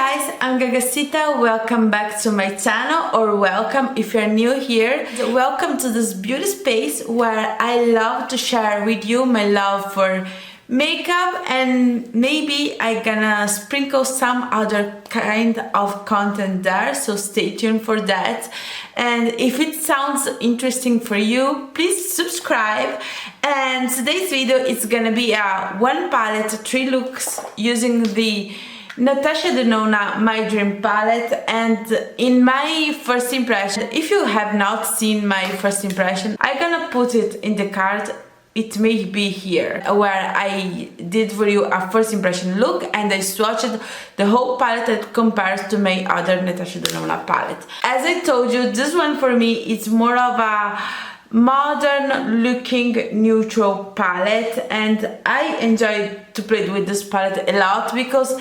guys, I'm Gagasita. Welcome back to my channel, or welcome if you're new here. Welcome to this beauty space where I love to share with you my love for makeup, and maybe I gonna sprinkle some other kind of content there, so stay tuned for that. And if it sounds interesting for you, please subscribe. And today's video is gonna be a one palette, 3 looks using the Natasha Denona My Dream palette. And in my first impression, if you have not seen my first impression, I'm gonna put it in the card. It may be here, where I did for you a first impression look and I swatched the whole palette that compares to my other Natasha Denona palette. As I told you, this one for me is more of a modern looking neutral palette, and I enjoy to play with this palette a lot because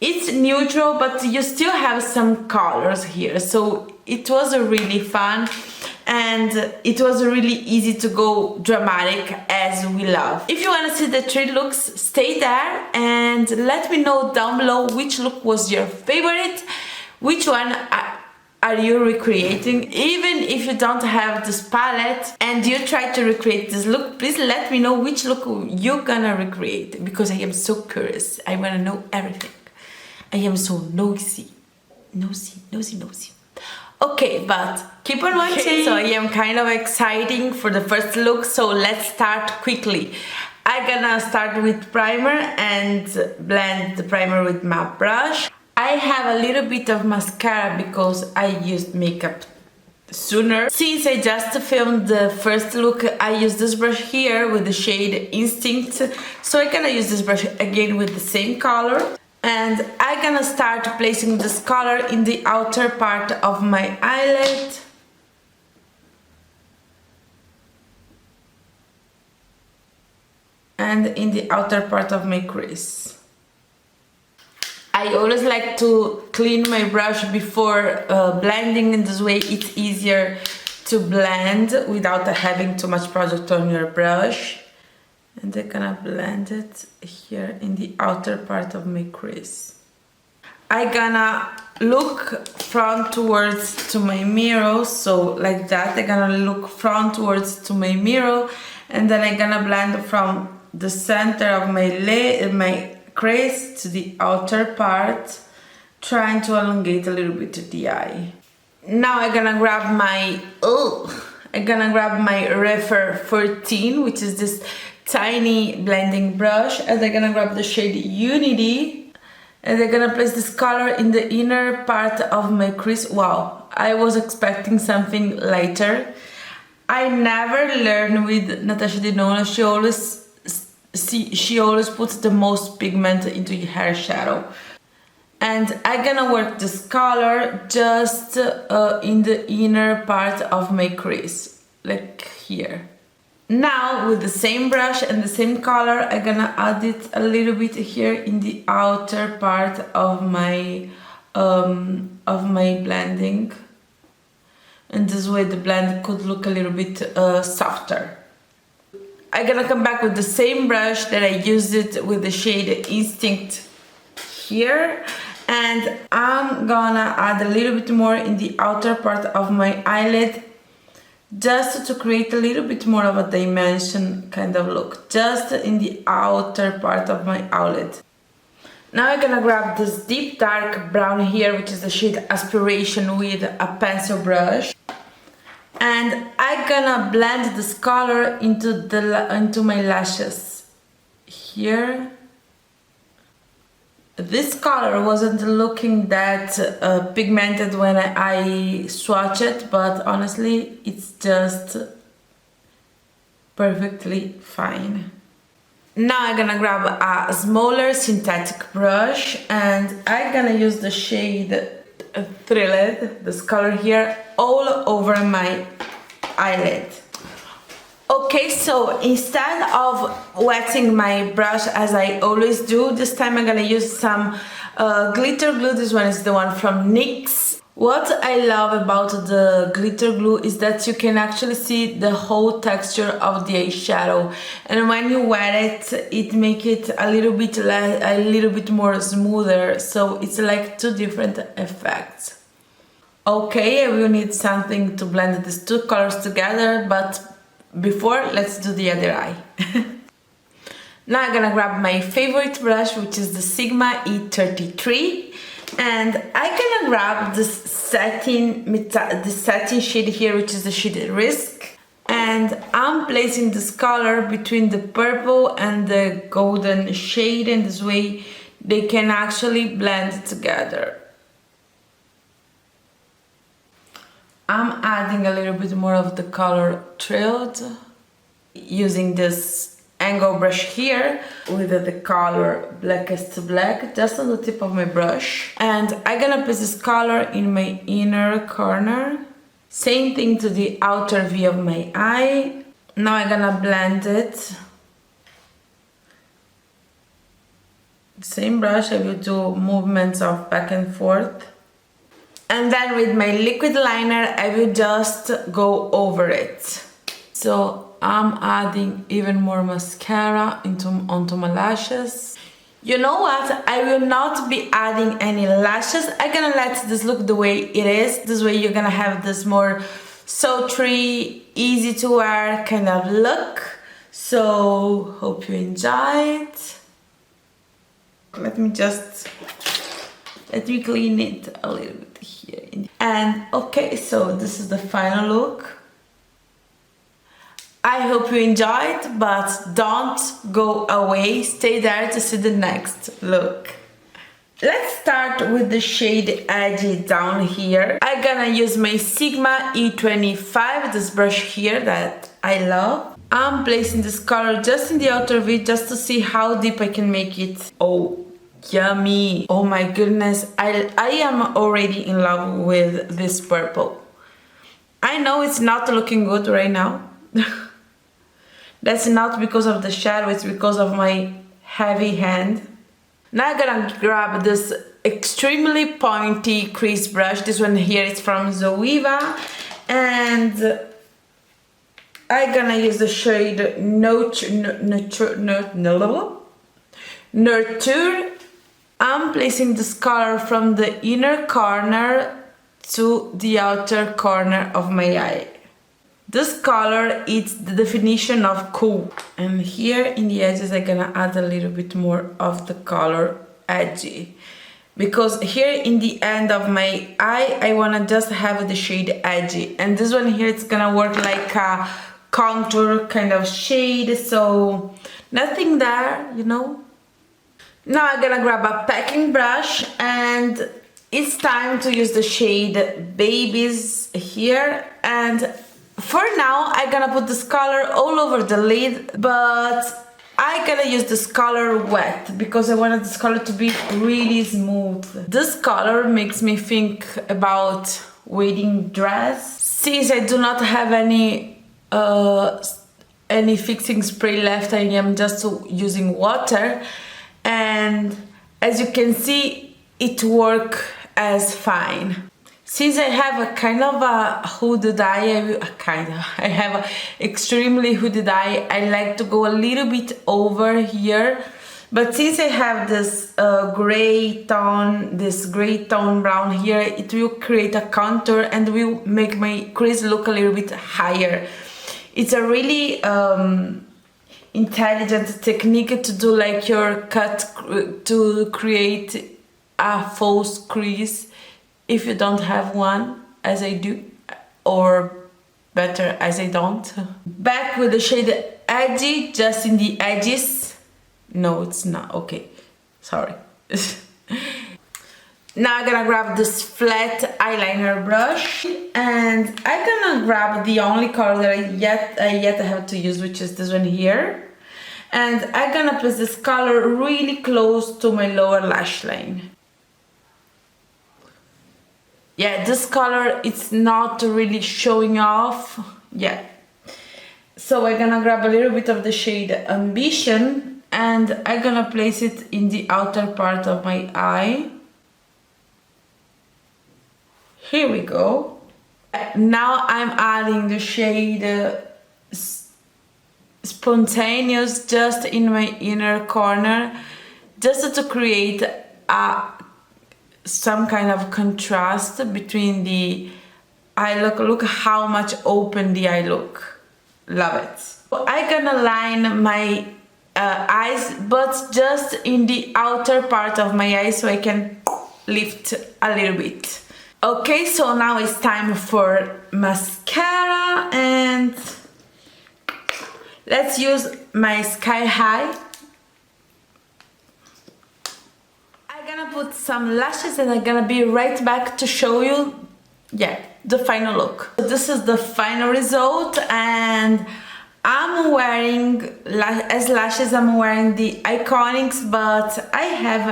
it's neutral but you still have some colors here, so it was really fun. And it was really easy to go dramatic as we love. If you want to see the 3 looks, stay there and let me know down below which look was your favorite, which one are you recreating. Even if you don't have this palette and you try to recreate this look, please let me know which look you're gonna recreate, because I am so curious. I wanna know everything. I am so nosy. Okay, but keep on watching. Okay. So I am kind of exciting for the first look, so let's start quickly. I'm gonna start with primer and blend the primer with my brush. I have a little bit of mascara because I used makeup sooner. Since I just filmed the first look, I used this brush here with the shade Instinct, so I'm gonna use this brush again with the same color. And I'm gonna start placing this color in the outer part of my eyelid. And in the outer part of my crease. I always like to clean my brush before blending, in this way it's easier to blend without having too much product on your brush. And I'm gonna blend it here in the outer part of my crease. I'm gonna look frontwards to my mirror, so like that. I'm gonna look frontwards to my mirror, and then I'm gonna blend from the center of my crease to the outer part, trying to elongate a little bit the eye. Now I'm gonna grab my Refer 14, which is this tiny blending brush, and I'm gonna grab the shade Unity, and I'm gonna place this color in the inner part of my crease. Wow, I was expecting something lighter. I never learned with Natasha Denona. She always puts the most pigment into her shadow, and I'm gonna work this color just in the inner part of my crease, like here. Now with the same brush and the same color, I'm gonna add it a little bit here in the outer part of my blending, and this way the blend could look a little bit softer. I'm gonna come back with the same brush that I used it with the shade Instinct here, and I'm gonna add a little bit more in the outer part of my eyelid, just to create a little bit more of a dimension kind of look, just in the outer part of my eyelid. Now I'm gonna grab this deep dark brown here, which is the shade Aspiration, with a pencil brush, and I'm gonna blend this color into my lashes here. This color wasn't looking that pigmented when I swatched it, but honestly it's just perfectly fine. Now I'm gonna grab a smaller synthetic brush, and I'm gonna use the shade Thrilled, this color here, all over my eyelid. Okay, so instead of wetting my brush as I always do, this time I'm gonna use some glitter glue. This one is the one from NYX. What I love about the glitter glue is that you can actually see the whole texture of the eyeshadow, and when you wear it, it makes it a little bit more smoother, so it's like two different effects. Okay, I will need something to blend these two colors together, but before, let's do the other eye. Now I'm gonna grab my favorite brush, which is the Sigma E33, and I'm gonna grab this satin shade here, which is the shade Risk, and I'm placing this color between the purple and the golden shade, and this way they can actually blend together. I'm adding a little bit more of the color Trailed using this angle brush here with the color Blackest Black just on the tip of my brush, and I'm gonna place this color in my inner corner. Same thing to the outer V of my eye. Now I'm gonna blend it. Same brush, I will do movements of back and forth. And then with my liquid liner, I will just go over it. So I'm adding even more mascara onto my lashes. You know what? I will not be adding any lashes. I'm gonna let this look the way it is. This way you're gonna have this more sultry, easy to wear kind of look. So hope you enjoy it. Let me clean it a little bit here. And okay, so this is the final look. I hope you enjoyed, but don't go away. Stay there to see the next look. Let's start with the shade Edgy down here. I'm gonna use my Sigma E25, this brush here that I love. I'm placing this color just in the outer V just to see how deep I can make it. Oh, yummy. Oh my goodness, I am already in love with this purple. I know it's not looking good right now. That's not because of the shadow, it's because of my heavy hand. Now I'm gonna grab this extremely pointy crease brush. This one here is from Zoeva, and I'm gonna use the shade Nurture. I'm placing this color from the inner corner to the outer corner of my eye. This color is the definition of cool. And here in the edges I'm gonna add a little bit more of the color Edgy. Because here in the end of my eye I wanna just have the shade Edgy. And this one here it's gonna work like a contour kind of shade, so nothing there, you know. Now I'm gonna grab a packing brush and it's time to use the shade Babies here, and for now I'm gonna put this color all over the lid, but I'm gonna use this color wet because I wanted this color to be really smooth. This color makes me think about wedding dress. Since I do not have any fixing spray left, I am just using water, and as you can see it works as fine. Since I have a kind of a hooded eye, I have an extremely hooded eye, I like to go a little bit over here, but since I have this gray tone brown here, it will create a contour and will make my crease look a little bit higher. It's a really intelligent technique to do like your cut to create a false crease if you don't have one, as I do, or better, as I don't. Back with the shade Edgy, just in the edges. No, it's not, okay, sorry. Now I'm gonna grab this flat eyeliner brush and I'm gonna grab the only color that I yet have to use, which is this one here. And I'm gonna place this color really close to my lower lash line. Yeah, this color, it's not really showing off. Yeah. So I'm gonna grab a little bit of the shade Ambition and I'm gonna place it in the outer part of my eye. Here we go. Now I'm adding the shade Spontaneous just in my inner corner, just to create some kind of contrast between the eye look. Look how much open the eye look. Love it. So I'm gonna line my eyes, but just in the outer part of my eye, so I can lift a little bit. Okay, so now it's time for mascara, and let's use my Sky High. I'm gonna put some lashes and I'm gonna be right back to show you, the final look. This is the final result, and I'm wearing, as lashes, I'm wearing the Iconics, but I have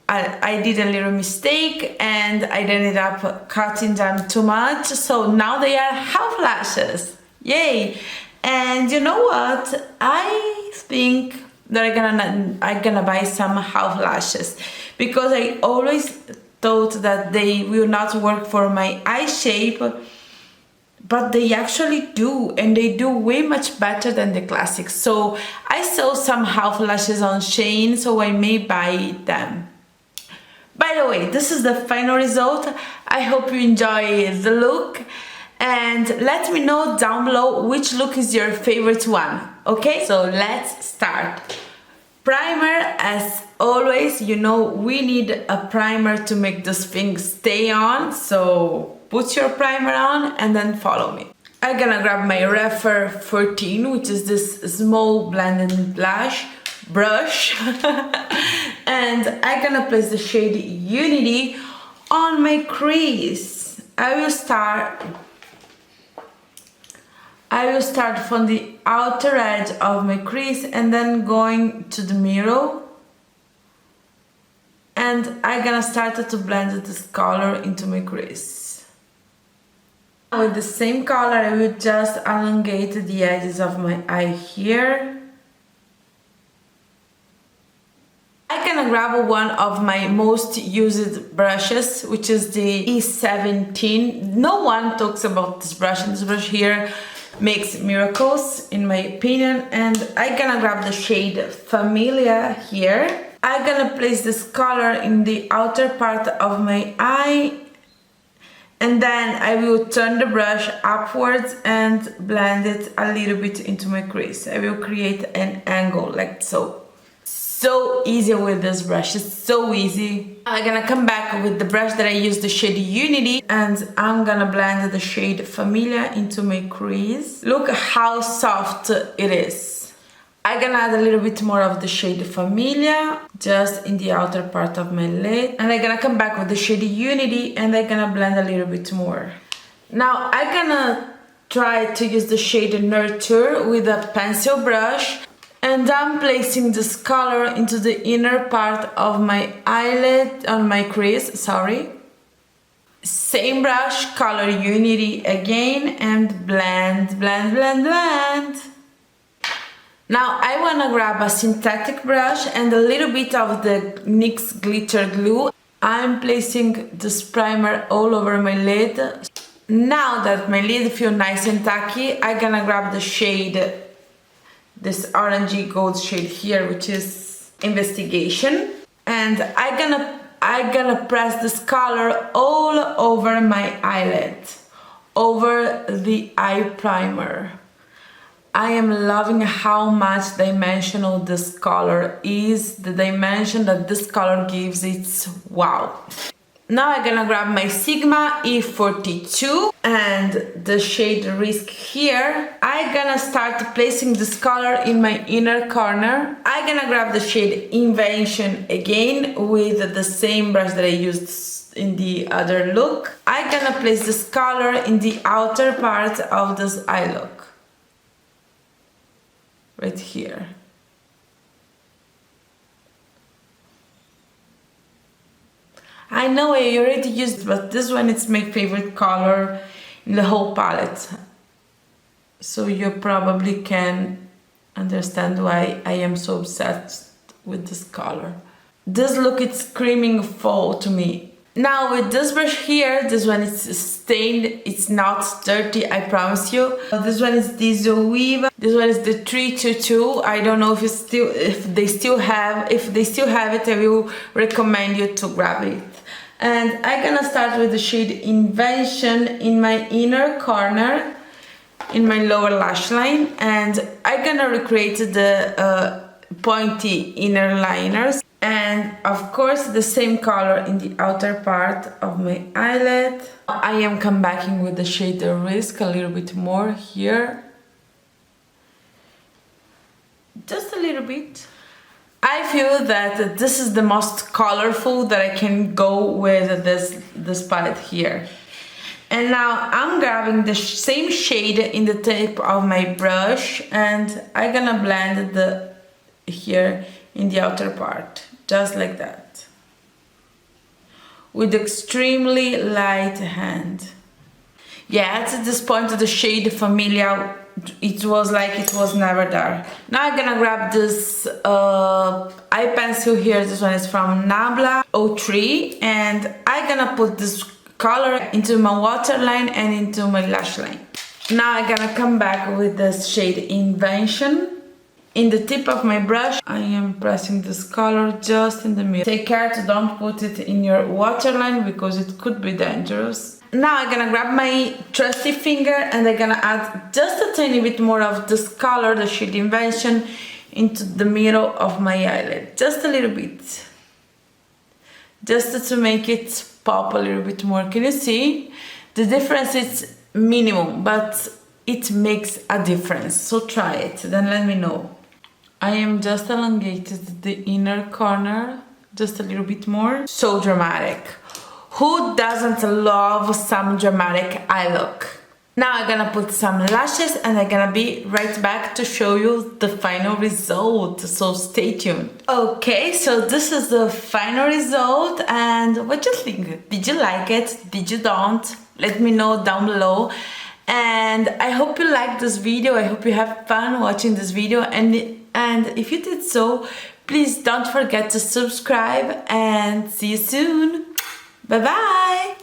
I did a little mistake and I ended up cutting them too much, so now they are half lashes. Yay! And you know what? I think that I'm gonna buy some half lashes, because I always thought that they will not work for my eye shape, but they actually do, and they do way much better than the classics. So I saw some half lashes on Shein, so I may buy them. By the way, this is the final result. I hope you enjoy the look, and let me know down below which look is your favorite one. Okay, so let's start. Primer, as always, you know we need a primer to make this thing stay on, so put your primer on and then follow me. I'm gonna grab my Refer 14, which is this small blending brush and I'm gonna place the shade Unity on my crease. I will start from the outer edge of my crease and then going to the mirror, and I'm gonna start to blend this color into my crease. With the same color, I will just elongate the edges of my eye here. I'm gonna grab one of my most used brushes, which is the E17. No one talks about this brush, and this brush here makes miracles in my opinion. And I'm gonna grab the shade Familia here. I'm gonna place this color in the outer part of my eye, and then I will turn the brush upwards and blend it a little bit into my crease. I will create an angle like so. So easy with this brush, it's so easy. I'm gonna come back with the brush that I used, the shade Unity, and I'm gonna blend the shade Familia into my crease. Look how soft it is. I'm gonna add a little bit more of the shade Familia just in the outer part of my lid, and I'm gonna come back with the shade Unity and I'm gonna blend a little bit more. Now I'm gonna try to use the shade Nurture with a pencil brush, and I'm placing this color into the inner part of my eyelid, on my crease, sorry. Same brush, color Unity again, and blend, blend, blend, blend. Now I wanna grab a synthetic brush and a little bit of the NYX glitter glue. I'm placing this primer all over my lid. Now that my lid feels nice and tacky, I'm gonna grab the shade, this orangey gold shade here, which is Investigation, and I'm gonna press this color all over my eyelid, over the eye primer. I am loving how much dimensional this color is. The dimension that this color gives, it's wow. Now I'm gonna grab my Sigma E42 and the shade Risk here. I'm gonna start placing this color in my inner corner. I'm gonna grab the shade Invention again with the same brush that I used in the other look. I'm gonna place this color in the outer part of this eye look, right here. I know I already used it, but this one is my favorite color in the whole palette. So you probably can understand why I am so obsessed with this color. This look is screaming fall to me. Now with this brush here, this one is stained, it's not dirty, I promise you. This one is the Zoeva, this one is the 322. I don't know if they still have it, I will recommend you to grab it. And I'm gonna start with the shade Invention in my inner corner, in my lower lash line, and I'm gonna recreate the pointy inner liners, and of course the same color in the outer part of my eyelid. I am comebacking with the shade Risk a little bit more here, just a little bit. I feel that this is the most colorful that I can go with this palette here. And now I'm grabbing the same shade in the tip of my brush, and I'm gonna blend here in the outer part, just like that, with extremely light hand. Yeah, at this point the shade Familiar, it was like it was never there. Now I'm gonna grab this eye pencil here. This one is from Nabla 03, and I'm gonna put this color into my waterline and into my lash line. Now I'm gonna come back with this shade Invention. In the tip of my brush, I am pressing this color just in the middle. Take care to don't put it in your waterline because it could be dangerous. Now I'm gonna grab my trusty finger and I'm gonna add just a tiny bit more of this color, the shade Invention, into the middle of my eyelid. Just a little bit. Just to make it pop a little bit more. Can you see? The difference is minimum, but it makes a difference. So try it, then let me know. I am just elongated the inner corner, just a little bit more. So dramatic. Who doesn't love some dramatic eye look? Now I'm gonna put some lashes and I'm gonna be right back to show you the final result, so stay tuned. Okay, so this is the final result, and what do you think? Did you like it? Did you don't? Let me know down below. And I hope you liked this video. I hope you have fun watching this video, and if you did so, please don't forget to subscribe, and see you soon. Bye bye.